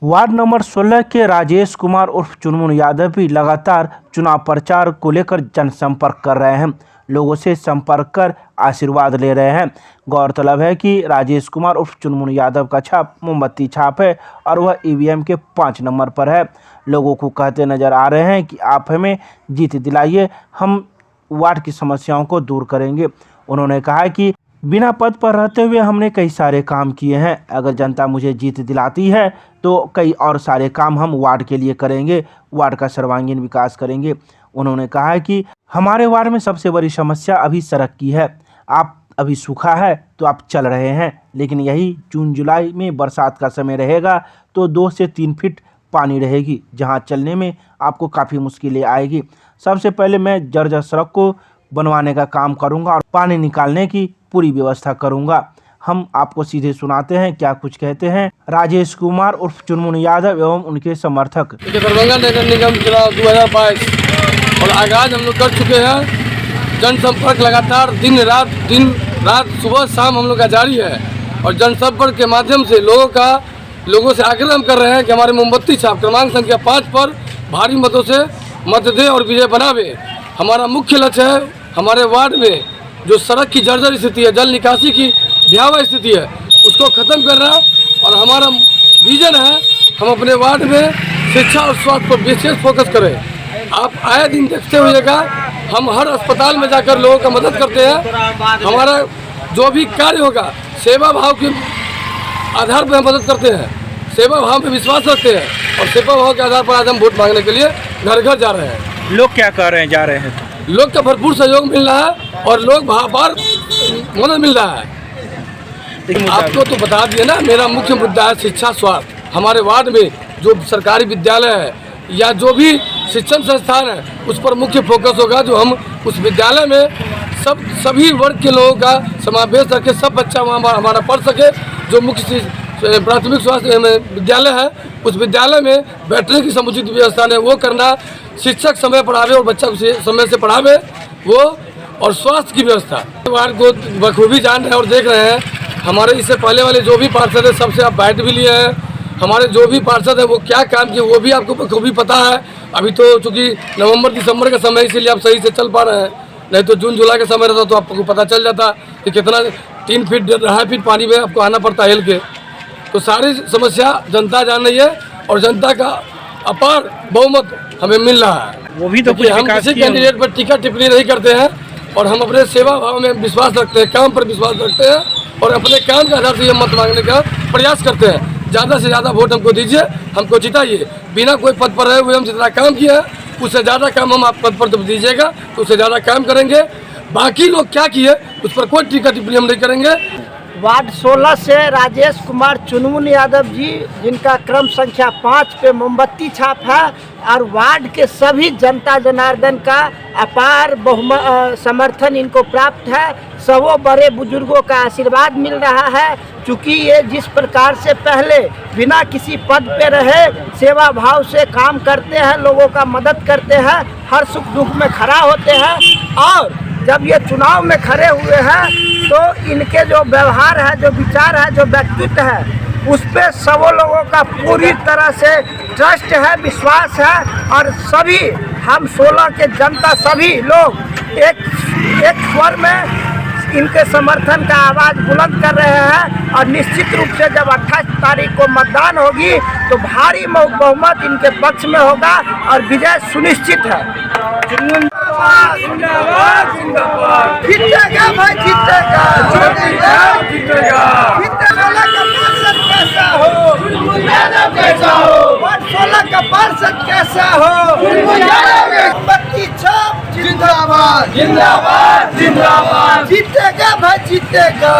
Ward number 16 के राजेश कुमार उर्फ चुनमुन यादव भी लगातार चुनाव प्रचार को लेकर जनसंपर्क कर रहे हैं। लोगों से संपर्क कर आशीर्वाद ले रहे हैं। गौरतलब है कि राजेश कुमार उर्फ चुनमुन यादव का छाप मोमबत्ती छाप है और वह ईवीएम के 5 नंबर पर है। लोगों को कहते नजर आ रहे हैं कि आप हमें जीत दिलाइए, हम वार्ड की समस्याओं को दूर करेंगे। उन्होंने कहा कि बिना पद पर रहते हुए हमने कई सारे काम किए हैं। अगर जनता मुझे जीत दिलाती है तो कई और सारे काम हम वार्ड के लिए करेंगे, वार्ड का सर्वांगीण विकास करेंगे। उन्होंने कहा कि हमारे वार्ड में सबसे बड़ी समस्या अभी सड़क की है। आप अभी सूखा है तो आप चल रहे हैं, लेकिन यही जून जुलाई में बरसात का समय रहेगा तो 2 से 3 फीट पानी रहेगी, जहां चलने में आपको काफ़ी मुश्किलें आएगी। सबसे पहले मैं जर्जर सड़क को बनवाने का काम करूंगा और पानी निकालने की पूरी व्यवस्था करूंगा। हम आपको सीधे सुनाते हैं क्या कुछ कहते हैं राजेश कुमार उर्फ चुनमुन यादव एवं उनके समर्थक। दरभंगा नगर निगम चुनाव 2022 और आगाज हम लोग कर चुके हैं। जनसंपर्क लगातार दिन रात सुबह शाम हम लोग का जारी है और जनसंपर्क के माध्यम से लोगों से आग्रह हम कर रहे हैं कि हमारे मोमबत्ती छाप क्रमांक संख्या 5 पर भारी मतों से मत दे और विजय बनावे। हमारा मुख्य लक्ष्य है हमारे वार्ड में जो सड़क की जर्जर स्थिति है, जल निकासी की भयावह स्थिति है, उसको खत्म करना। और हमारा विजन है हम अपने वार्ड में शिक्षा और स्वास्थ्य पर विशेष फोकस करें। आप आए दिन देखते हुएगा हम हर अस्पताल में जाकर लोगों का मदद करते हैं। हमारा जो भी कार्य होगा सेवा भाव के आधार पर हम मदद करते हैं, सेवा भाव पे विश्वास रखते हैं और सेवा भाव के आधार पर आज हम वोट मांगने के लिए घर घर जा रहे हैं। लोग क्या कर रहे हैं, जा रहे हैं? लोग का भरपूर सहयोग मिल रहा है और लोग बार मदद मिल रहा है। आपको तो बता दिए ना, मेरा मुख्य मुद्दा है शिक्षा स्वास्थ्य। हमारे वार्ड में जो सरकारी विद्यालय है या जो भी शिक्षण संस्थान है उस पर मुख्य फोकस होगा। जो हम उस विद्यालय में सभी वर्ग के लोगों का समावेश करके सब बच्चा वहाँ हमारा पढ़ सके। जो मुख्य प्राथमिक स्वास्थ्य विद्यालय है उस विद्यालय में बैठने की समुचित व्यवस्था है वो करना, शिक्षक समय पढ़ावे और बच्चा समय से पढ़ावे वो, और स्वास्थ्य की व्यवस्था। वार्ड को बखूबी जान रहे हैं और देख रहे हैं। हमारे इससे पहले वाले जो भी पार्षद है सबसे आप बैठ भी लिए हैं। हमारे जो भी पार्षद है वो क्या काम किए वो भी आपको बखूबी पता है। अभी तो चूँकि नवंबर दिसंबर का समय इसीलिए आप सही से चल पा रहे हैं, नहीं तो जून जुलाई का समय रहता तो आपको पता चल जाता कि कितना 3 फीट 2.5 फीट पानी में आपको आना पड़ता है हिल के। तो सारी समस्या जनता जान रही है और जनता का अपार बहुमत हमें मिल रहा है। वो भी तो हम किसी कैंडिडेट पर टीका टिप्पणी नहीं करते हैं और हम अपने सेवा भाव में विश्वास रखते हैं, काम पर विश्वास रखते हैं और अपने काम के आधार से ये मत मांगने का प्रयास करते हैं। ज़्यादा से ज़्यादा वोट हमको दीजिए, हमको जिताइए। बिना कोई पद पर रहे हुए हम जितना काम किया है उससे ज़्यादा काम हम आप पद पर जब दीजिएगा तो उससे ज़्यादा काम करेंगे। बाकी लोग क्या किए उस पर कोई टीका टिप्पणी हम नहीं करेंगे। वार्ड 16 से राजेश कुमार चुनमुन यादव जी, जिनका क्रम संख्या 5 पे मोमबत्ती छाप है और वार्ड के सभी जनता जनार्दन का अपार समर्थन इनको प्राप्त है। सबों बड़े बुजुर्गों का आशीर्वाद मिल रहा है। चूँकि ये जिस प्रकार से पहले बिना किसी पद पे रहे सेवा भाव से काम करते हैं, लोगों का मदद करते हैं, हर सुख दुख में खड़ा होते हैं और जब ये चुनाव में खड़े हुए हैं तो इनके जो व्यवहार है, जो विचार है, जो व्यक्तित्व है उस पर सब लोगों का पूरी तरह से ट्रस्ट है, विश्वास है। और सभी हम 16 के जनता सभी लोग एक स्वर में इनके समर्थन का आवाज़ बुलंद कर रहे हैं और निश्चित रूप से जब 28 तारीख को मतदान होगी तो भारी बहुमत इनके पक्ष में होगा और विजय सुनिश्चित है। जीतेगा भाई, जीतेगा, जीतेगा। कैसा हो, कैसा हो, 16 का पार्षद कैसा हो, मोमबत्ती छाप जिंदाबाद, जिंदाबाद, जिंदाबाद। जीतेगा भाई, जीतेगा,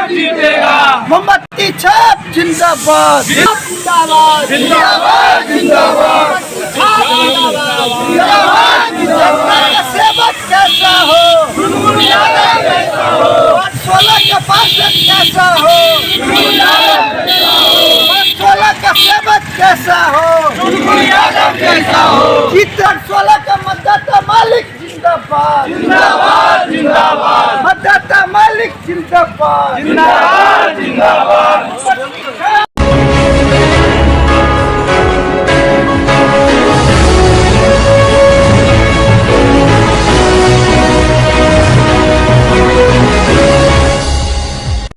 जीतेगा। मोमबत्ती छाप जिंदाबाद, जिंदाबाद, जिंदाबाद, जिंदाबाद। सेवक कैसा हो, 16 का पार्षद कैसा हो, 16 का सेवक कैसा हो, कैसा हो। जीतन 16 का मतदाता मालिक जिंदाबाद, जिंदाबाद, जिंदाबाद। मतदाता मालिक जिंदाबाद, जिंदाबाद, जिंदाबाद।